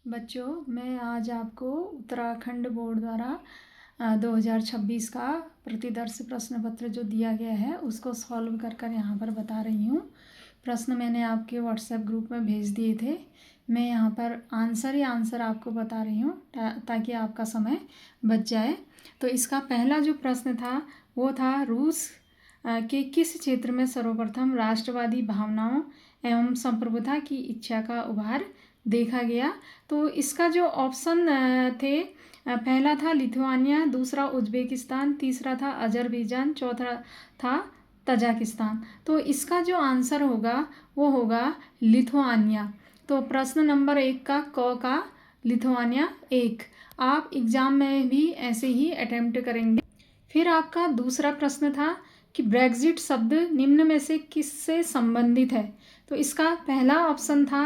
बच्चों, मैं आज आपको उत्तराखंड बोर्ड द्वारा 2026 का प्रतिदर्श प्रश्न पत्र जो दिया गया है उसको सॉल्व कर कर यहाँ पर बता रही हूँ। प्रश्न मैंने आपके व्हाट्सएप ग्रुप में भेज दिए थे। मैं यहाँ पर आंसर ही आंसर आपको बता रही हूँ ताकि आपका समय बच जाए। तो इसका पहला जो प्रश्न था वो था रूस के किस क्षेत्र में सर्वप्रथम राष्ट्रवादी भावनाओं एवं संप्रभुता की इच्छा का उभार देखा गया। तो इसका जो ऑप्शन थे, पहला था लिथुआनिया, दूसरा उज्बेकिस्तान, तीसरा था अजरबैजान, चौथा था तजाकिस्तान। तो इसका जो आंसर होगा वो होगा लिथुआनिया। तो प्रश्न नंबर 1 का क का लिथुआनिया 1 आप एग्ज़ाम में भी ऐसे ही अटेम्प्ट करेंगे। फिर आपका दूसरा प्रश्न था कि ब्रेग्जिट शब्द निम्न में से किससे संबंधित है। तो इसका पहला ऑप्शन था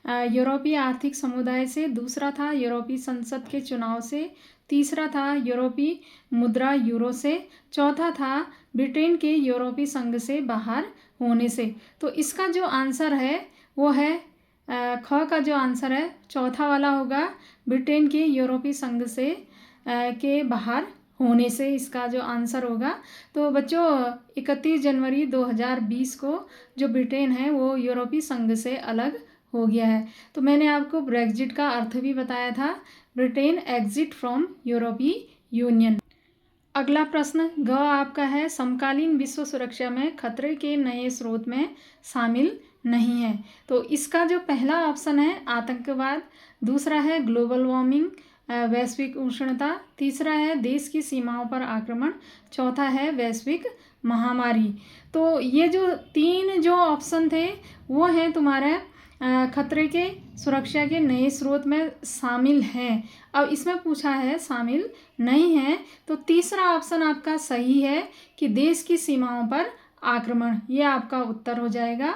यूरोपीय आर्थिक समुदाय से, दूसरा था यूरोपीय संसद के चुनाव से, तीसरा था यूरोपीय मुद्रा यूरो से, चौथा था ब्रिटेन के यूरोपीय संघ से बाहर होने से। तो इसका जो आंसर है वो है ख का जो आंसर है चौथा वाला होगा, ब्रिटेन के यूरोपीय संघ से के बाहर होने से इसका जो आंसर होगा। तो बच्चों 31 जनवरी 2020 को जो ब्रिटेन है वो यूरोपीय संघ से अलग हो गया है। तो मैंने आपको ब्रेग्जिट का अर्थ भी बताया था, ब्रिटेन एग्जिट फ्रॉम यूरोपीय यूनियन। अगला प्रश्न ग आपका है समकालीन विश्व सुरक्षा में खतरे के नए स्रोत में शामिल नहीं है। तो इसका जो पहला ऑप्शन है आतंकवाद, दूसरा है ग्लोबल वार्मिंग वैश्विक उष्णता, तीसरा है देश की सीमाओं पर आक्रमण, चौथा है वैश्विक महामारी। तो ये जो तीन जो ऑप्शन थे वो हैं तुम्हारे खतरे के सुरक्षा के नए स्रोत में शामिल हैं। अब इसमें पूछा है शामिल नहीं है, तो तीसरा ऑप्शन आपका सही है कि देश की सीमाओं पर आक्रमण, ये आपका उत्तर हो जाएगा।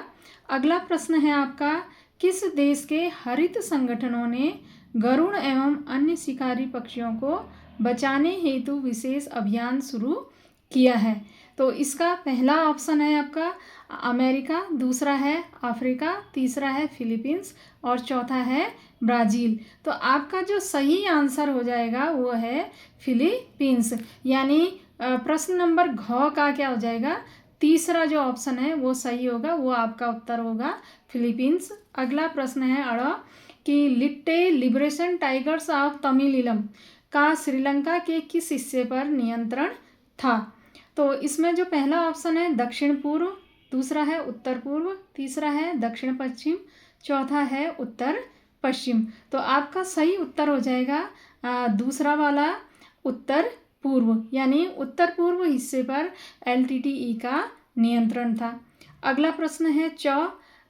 अगला प्रश्न है आपका किस देश के हरित संगठनों ने गरुड़ एवं अन्य शिकारी पक्षियों को बचाने हेतु विशेष अभियान शुरू किया है। तो इसका पहला ऑप्शन है आपका अमेरिका, दूसरा है अफ्रीका, तीसरा है फिलीपींस और चौथा है ब्राज़ील। तो आपका जो सही आंसर हो जाएगा वो है फिलीपींस, यानी प्रश्न नंबर घ का क्या हो जाएगा, तीसरा जो ऑप्शन है वो सही होगा, वो आपका उत्तर होगा फिलीपींस। अगला प्रश्न है अड़ कि लिट्टे लिबरेशन टाइगर्स ऑफ तमिलिलम का श्रीलंका के किस हिस्से पर नियंत्रण था। तो इसमें जो पहला ऑप्शन है दक्षिण पूर्व, दूसरा है उत्तर पूर्व, तीसरा है दक्षिण पश्चिम, चौथा है उत्तर पश्चिम। तो आपका सही उत्तर हो जाएगा दूसरा वाला उत्तर पूर्व, यानी उत्तर पूर्व हिस्से पर LTTE का नियंत्रण था। अगला प्रश्न है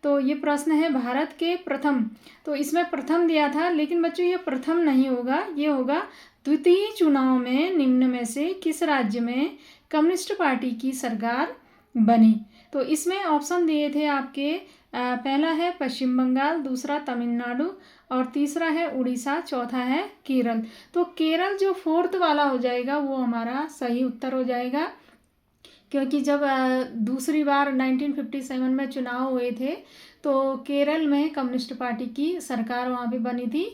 तो ये प्रश्न है भारत के प्रथम, तो इसमें प्रथम दिया था लेकिन बच्चों ये प्रथम नहीं होगा, ये होगा द्वितीय चुनाव में निम्न में से किस राज्य में कम्युनिस्ट पार्टी की सरकार बनी। तो इसमें ऑप्शन दिए थे आपके पहला है पश्चिम बंगाल, दूसरा तमिलनाडु और तीसरा है उड़ीसा, चौथा है केरल। तो केरल जो फोर्थ वाला हो जाएगा वो हमारा सही उत्तर हो जाएगा, क्योंकि जब दूसरी बार 1957 में चुनाव हुए थे तो केरल में कम्युनिस्ट पार्टी की सरकार वहाँ पे बनी थी।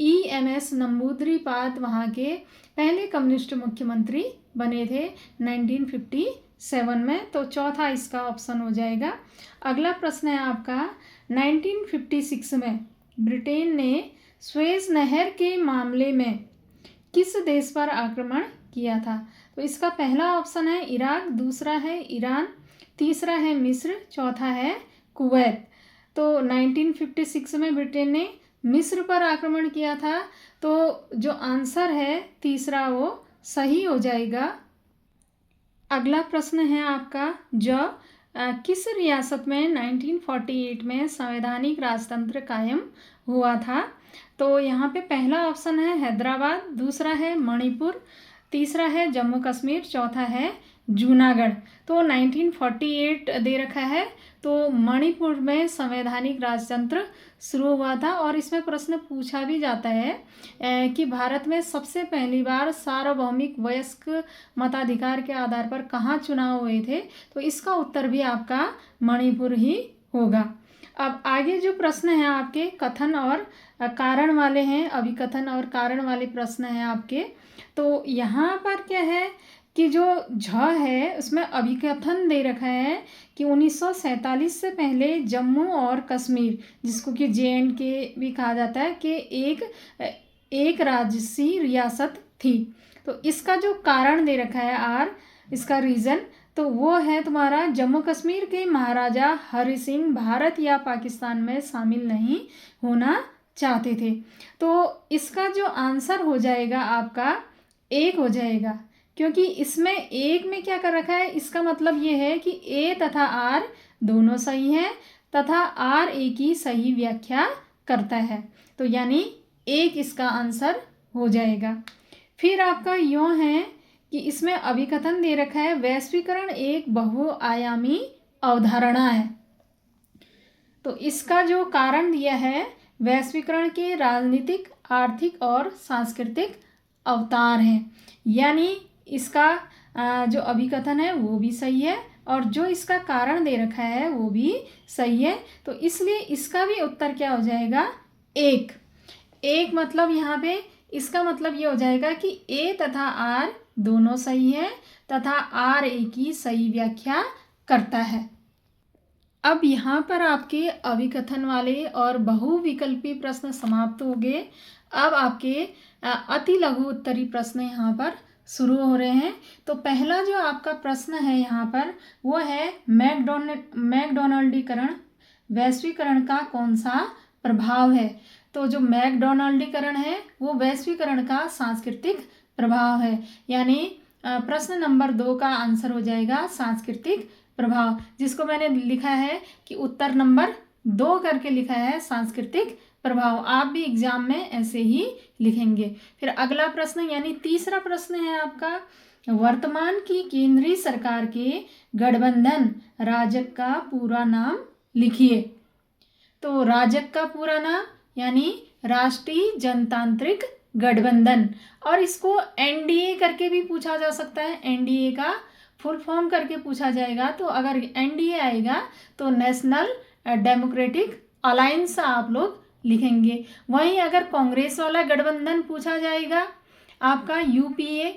EMS नंबूद्रीपाद वहाँ के पहले कम्युनिस्ट मुख्यमंत्री बने थे 1957 में। तो चौथा इसका ऑप्शन हो जाएगा। अगला प्रश्न है आपका 1956 में ब्रिटेन ने स्वेज नहर के मामले में किस देश पर आक्रमण किया था। तो इसका पहला ऑप्शन है इराक, दूसरा है ईरान, तीसरा है मिस्र, चौथा है कुवैत। तो 1956 में ब्रिटेन ने मिस्र पर आक्रमण किया था, तो जो आंसर है तीसरा वो सही हो जाएगा। अगला प्रश्न है आपका किस रियासत में 1948 में संवैधानिक राजतंत्र कायम हुआ था। तो यहाँ पे पहला ऑप्शन है हैदराबाद, दूसरा है मणिपुर, तीसरा है जम्मू कश्मीर, चौथा है जूनागढ़। तो 1948 दे रखा है, तो मणिपुर में संवैधानिक राजतंत्र शुरू हुआ था। और इसमें प्रश्न पूछा भी जाता है कि भारत में सबसे पहली बार सार्वभौमिक वयस्क मताधिकार के आधार पर कहाँ चुनाव हुए थे। तो इसका उत्तर भी आपका मणिपुर ही होगा। अब आगे जो प्रश्न है आपके कथन और कारण वाले हैं, अभिकथन और कारण वाले प्रश्न हैं आपके। तो यहाँ पर क्या है कि जो झ है उसमें अभिकथन दे रखा है कि 1947 से पहले जम्मू और कश्मीर, जिसको कि JNK भी कहा जाता है, कि एक राजसी रियासत थी। तो इसका जो कारण दे रखा है आर, इसका रीज़न, तो वो है तुम्हारा जम्मू कश्मीर के महाराजा हरि सिंह भारत या पाकिस्तान में शामिल नहीं होना चाहते थे। तो इसका जो आंसर हो जाएगा आपका एक हो जाएगा, क्योंकि इसमें एक में क्या कर रखा है, इसका मतलब ये है कि ए तथा आर दोनों सही हैं तथा आर ए की सही व्याख्या करता है, तो यानी एक इसका आंसर हो जाएगा। फिर आपका यूँ है कि इसमें अभिकथन दे रखा है वैश्वीकरण एक बहुआयामी अवधारणा है। तो इसका जो कारण दिया है वैश्वीकरण के राजनीतिक, आर्थिक और सांस्कृतिक अवतार हैं, यानी इसका जो अभिकथन है वो भी सही है और जो इसका कारण दे रखा है वो भी सही है। तो इसलिए इसका भी उत्तर क्या हो जाएगा, एक। एक मतलब यहाँ पे इसका मतलब ये हो जाएगा कि ए तथा आर दोनों सही है तथा आर ए की सही व्याख्या करता है। अब यहाँ पर आपके अभिकथन वाले और बहुविकल्पी प्रश्न समाप्त हो गए। अब आपके अति लघु उत्तरी प्रश्न यहाँ पर शुरू हो रहे हैं। तो पहला जो आपका प्रश्न है यहाँ पर वो है मैकडॉनल्डीकरण वैश्वीकरण का कौन सा प्रभाव है। तो जो मैकडॉनल्डीकरण है वो वैश्वीकरण का सांस्कृतिक प्रभाव है, यानी प्रश्न नंबर 2 का आंसर हो जाएगा सांस्कृतिक प्रभाव, जिसको मैंने लिखा है कि उत्तर नंबर 2 करके लिखा है सांस्कृतिक प्रभाव। आप भी एग्जाम में ऐसे ही लिखेंगे। फिर अगला प्रश्न यानी तीसरा प्रश्न है आपका, वर्तमान की केंद्रीय सरकार के गठबंधन राजग का पूरा नाम लिखिए। तो राजग का पूरा नाम यानी राष्ट्रीय जनतांत्रिक गठबंधन, और इसको NDA करके भी पूछा जा सकता है। NDA का फुल फॉर्म करके पूछा जाएगा, तो अगर NDA आएगा तो नेशनल डेमोक्रेटिक अलायंस आप लोग लिखेंगे। वहीं अगर कांग्रेस वाला गठबंधन पूछा जाएगा, आपका UPA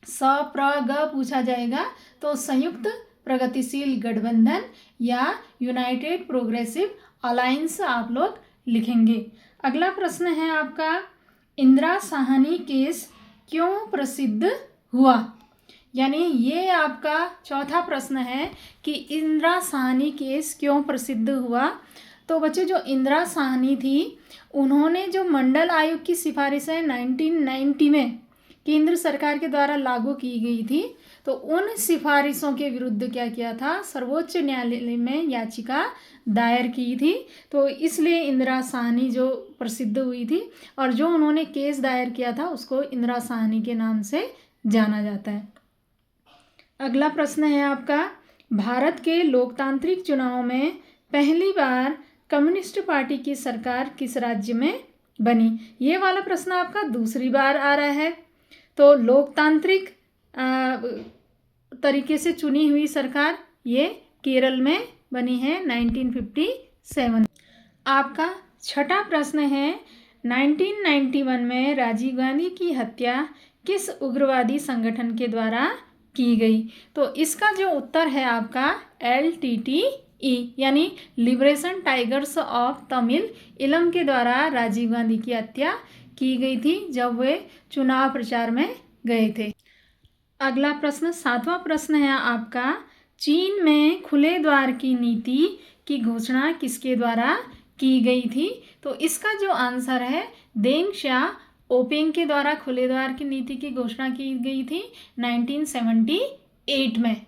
सप्रग पूछा जाएगा, तो संयुक्त प्रगतिशील गठबंधन या यूनाइटेड प्रोग्रेसिव अलायंस आप लोग लिखेंगे। अगला प्रश्न है आपका, इंदिरा साहनी केस क्यों प्रसिद्ध हुआ। यानी ये आपका चौथा प्रश्न है कि इंदिरा साहनी केस क्यों प्रसिद्ध हुआ। तो बच्चों जो इंदिरा साहनी थी उन्होंने जो मंडल आयोग की सिफारिशें 1990 में केंद्र सरकार के द्वारा लागू की गई थी, तो उन सिफारिशों के विरुद्ध क्या किया था, सर्वोच्च न्यायालय में याचिका दायर की थी। तो इसलिए इंदिरा साहनी जो प्रसिद्ध हुई थी और जो उन्होंने केस दायर किया था उसको इंदिरा साहनी के नाम से जाना जाता है। अगला प्रश्न है आपका, भारत के लोकतांत्रिक चुनाव में पहली बार कम्युनिस्ट पार्टी की सरकार किस राज्य में बनी। ये वाला प्रश्न आपका दूसरी बार आ रहा है। तो लोकतांत्रिक तरीके से चुनी हुई सरकार ये केरल में बनी है 1957। आपका छठा प्रश्न है, 1991 में राजीव गांधी की हत्या किस उग्रवादी संगठन के द्वारा की गई। तो इसका जो उत्तर है आपका LTTE यानी लिबरेशन टाइगर्स ऑफ तमिल इलम के द्वारा राजीव गांधी की हत्या की गई थी जब वे चुनाव प्रचार में गए थे। अगला प्रश्न सातवां प्रश्न है आपका, चीन में खुले द्वार की नीति की घोषणा किसके द्वारा की गई थी। तो इसका जो आंसर है देंग शियाओपिंग के द्वारा खुले द्वार की नीति की घोषणा की गई थी 1978 में।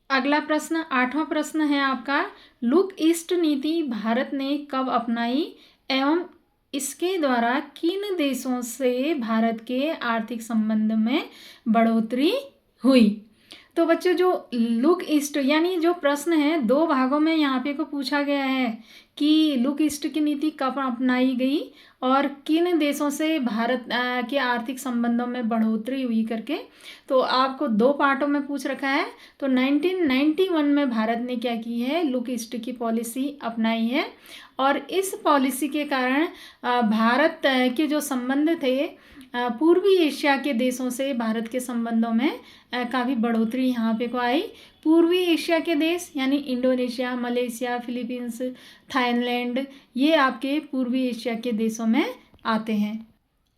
अगला प्रश्न आठवां प्रश्न है आपका, लुक ईस्ट नीति भारत ने कब अपनाई एवं इसके द्वारा किन देशों से भारत के आर्थिक संबंध में बढ़ोतरी हुई। तो बच्चों जो लुक ईस्ट यानी जो प्रश्न है दो भागों में यहाँ पे को पूछा गया है कि लुक ईस्ट की नीति कब अपनाई गई और किन देशों से भारत के आर्थिक संबंधों में बढ़ोतरी हुई करके। तो आपको दो पार्टों में पूछ रखा है। तो 1991 में भारत ने क्या की है, लुक ईस्ट की पॉलिसी अपनाई है और इस पॉलिसी के कारण भारत के जो संबंध थे पूर्वी एशिया के देशों से भारत के संबंधों में काफ़ी बढ़ोतरी यहाँ पे को आई। पूर्वी एशिया के देश यानी इंडोनेशिया, मलेशिया, फिलीपींस, थाईलैंड, ये आपके पूर्वी एशिया के देशों में आते हैं।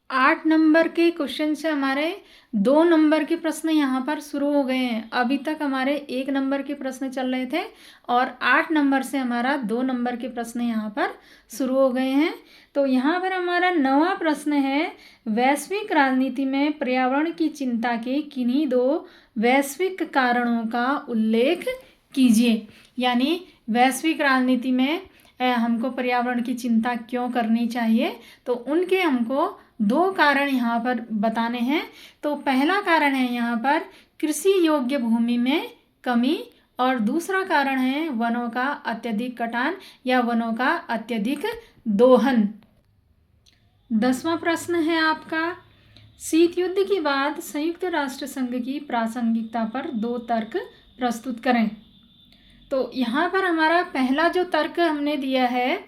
8 नंबर के क्वेश्चन से हमारे 2 नंबर के प्रश्न यहाँ पर शुरू हो गए हैं। अभी तक हमारे 1 नंबर के प्रश्न चल रहे थे और 8 नंबर से हमारा 2 नंबर के प्रश्न यहाँ पर शुरू हो गए हैं। तो यहाँ पर हमारा 9वां प्रश्न है, वैश्विक राजनीति में पर्यावरण की चिंता के किन्हीं 2 वैश्विक कारणों का उल्लेख कीजिए। यानी वैश्विक राजनीति में हमको पर्यावरण की चिंता क्यों करनी चाहिए, तो उनके हमको 2 कारण यहाँ पर बताने हैं। तो पहला कारण है यहाँ पर कृषि योग्य भूमि में कमी और दूसरा कारण है वनों का अत्यधिक कटान या वनों का अत्यधिक दोहन। 10वां प्रश्न है आपका, शीत युद्ध के बाद संयुक्त राष्ट्र संघ की प्रासंगिकता पर 2 तर्क प्रस्तुत करें। तो यहाँ पर हमारा पहला जो तर्क हमने दिया है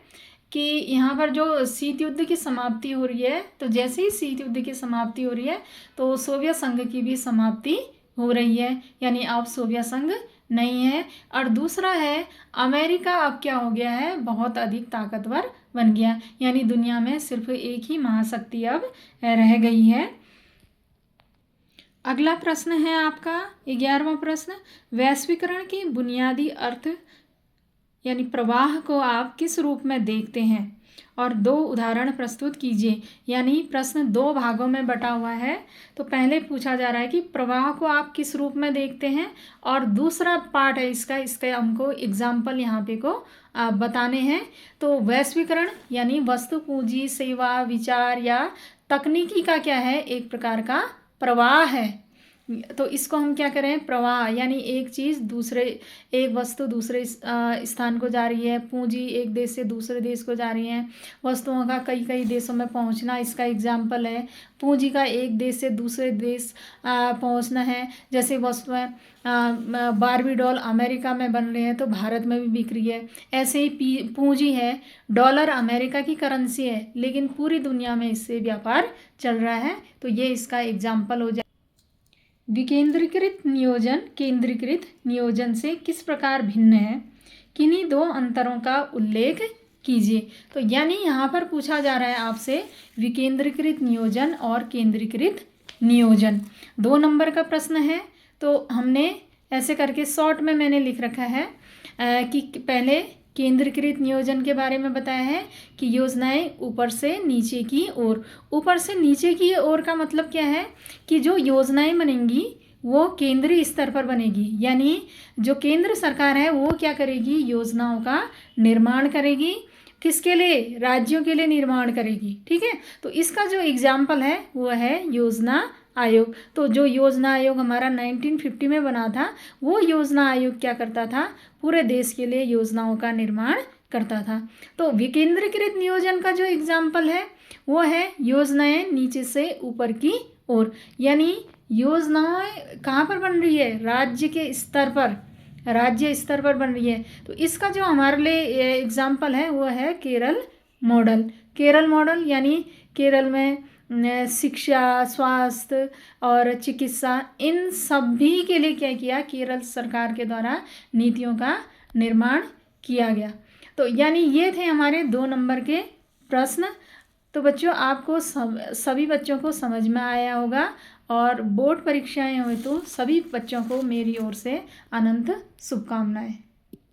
कि यहाँ पर जो शीत युद्ध की समाप्ति हो रही है, तो जैसे ही शीत युद्ध की समाप्ति हो रही है तो सोवियत संघ की भी समाप्ति हो रही है, यानी अब सोवियत संघ नहीं है। और दूसरा है अमेरिका अब क्या हो गया है, बहुत अधिक ताकतवर बन गया, यानी दुनिया में सिर्फ एक ही महाशक्ति अब रह गई है। अगला प्रश्न है आपका 11वां प्रश्न, वैश्वीकरण के बुनियादी अर्थ यानी प्रवाह को आप किस रूप में देखते हैं और 2 उदाहरण प्रस्तुत कीजिए। यानी प्रश्न 2 भागों में बटा हुआ है। तो पहले पूछा जा रहा है कि प्रवाह को आप किस रूप में देखते हैं, और दूसरा पार्ट है इसका हमको एग्जाम्पल यहाँ पे को बताने हैं। तो वैश्वीकरण यानी वस्तु, पूंजी, सेवा, विचार या तकनीकी का क्या है, एक प्रकार का प्रवाह है। तो इसको हम क्या करें, प्रवाह यानी एक वस्तु दूसरे स्थान को जा रही है, पूंजी एक देश से दूसरे देश को जा रही है, वस्तुओं का कई देशों में पहुंचना इसका एग्जाम्पल है। पूंजी का एक देश से दूसरे देश पहुंचना है, जैसे वस्तुएं बारबी डॉल अमेरिका में बन रहे हैं तो भारत में भी बिक रही है। ऐसे ही पूंजी है, डॉलर अमेरिका की करेंसी है लेकिन पूरी दुनिया में इससे व्यापार चल रहा है। तो ये इसका एग्जाम्पल हो जाए। विकेंद्रीकृत नियोजन केंद्रीकृत नियोजन से किस प्रकार भिन्न है, किन्हीं 2 अंतरों का उल्लेख कीजिए। तो यानी यहाँ पर पूछा जा रहा है आपसे विकेंद्रीकृत नियोजन और केंद्रीकृत नियोजन, 2 नंबर का प्रश्न है। तो हमने ऐसे करके शॉर्ट में मैंने लिख रखा है कि पहले केंद्रीकृत नियोजन के बारे में बताया है कि योजनाएं ऊपर से नीचे की ओर। ऊपर से नीचे की ओर का मतलब क्या है कि जो योजनाएं बनेंगी वो केंद्रीय स्तर पर बनेगी, यानी जो केंद्र सरकार है वो क्या करेगी, योजनाओं का निर्माण करेगी। किसके लिए, राज्यों के लिए निर्माण करेगी। ठीक है, तो इसका जो एग्जाम्पल है वो है योजना आयोग। तो जो योजना आयोग हमारा 1950 में बना था, वो योजना आयोग क्या करता था, पूरे देश के लिए योजनाओं का निर्माण करता था। तो विकेंद्रीकृत नियोजन का जो एग्जाम्पल है वो है योजनाएं नीचे से ऊपर की ओर, यानी योजनाएं कहाँ पर बन रही है, राज्य के स्तर पर, राज्य स्तर पर बन रही है। तो इसका जो हमारे लिए एग्जाम्पल है वो है केरल मॉडल। केरल मॉडल यानी केरल में शिक्षा, स्वास्थ्य और चिकित्सा, इन सभी के लिए क्या किया, केरल सरकार के द्वारा नीतियों का निर्माण किया गया। तो यानी ये थे हमारे 2 नंबर के प्रश्न। तो बच्चों आपको सभी बच्चों को समझ में आया होगा, और बोर्ड परीक्षाएं हुई तो सभी बच्चों को मेरी ओर से अनंत शुभकामनाएं।